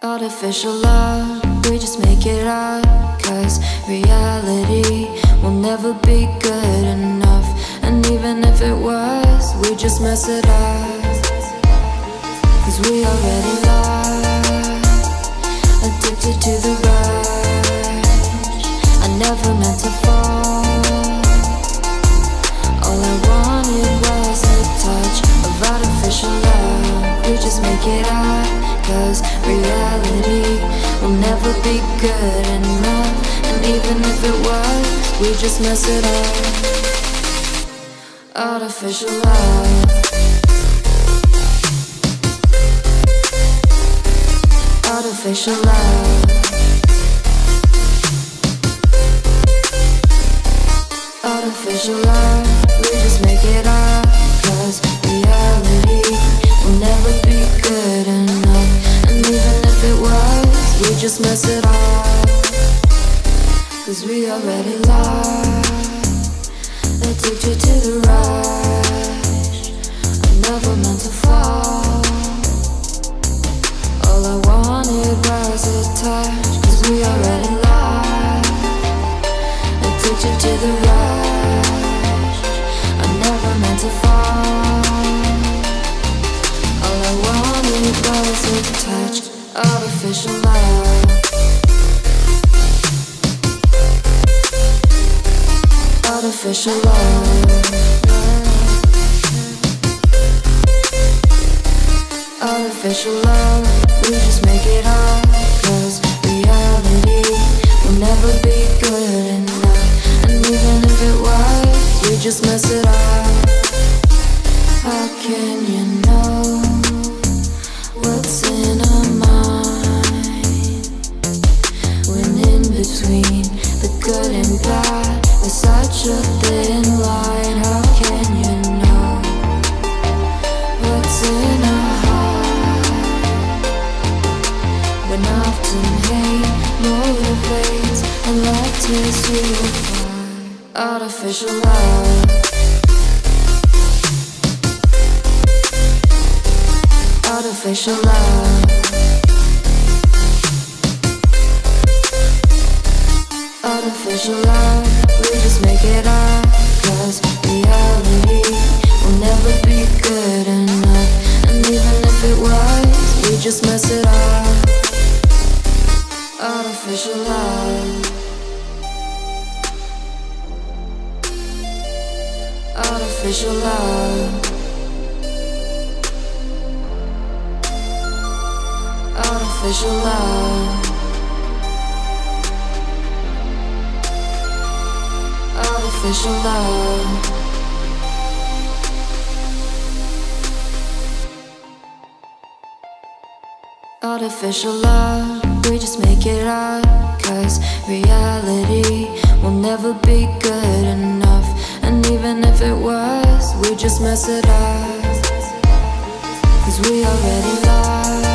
Artificial love, we just make it up. Cause reality will never be good enough. And even if it was, we just mess it up. Cause we already lost, addicted to the rush. I never meant to fall. All I wanted was a touch of artificial love. We just make it up. Cause reality will never be good enough. And even if it was, we just mess it up. Artificial love. Artificial love. Artificial love. We just make it up. Cause reality will never be good enough. And even if it was, we just mess it up. Cause we already lost, addicted to the rush. I never meant to fall. All I wanted was a touch. Cause we already lost, addicted to the rush. I never meant to fall. All I wanted was a touch. Artificial love. Artificial love. Artificial love. We just make it up. Cause reality will never be good enough. And even if it was, we just mess it up. How can you know what's in our mind when in between the good and bad there's such a thin line? How can you know what's in our heart when often hate motivates and love tears you apart? Artificial love. Artificial love. Artificial love. We just make it up. Cause reality will never be good enough. And even if it was, we just mess it up. Artificial love. Artificial love. Artificial love. Artificial love. Artificial love. We just make it up. Cause reality will never be good enough. And even if it was, we just mess it up. Cause we already lost,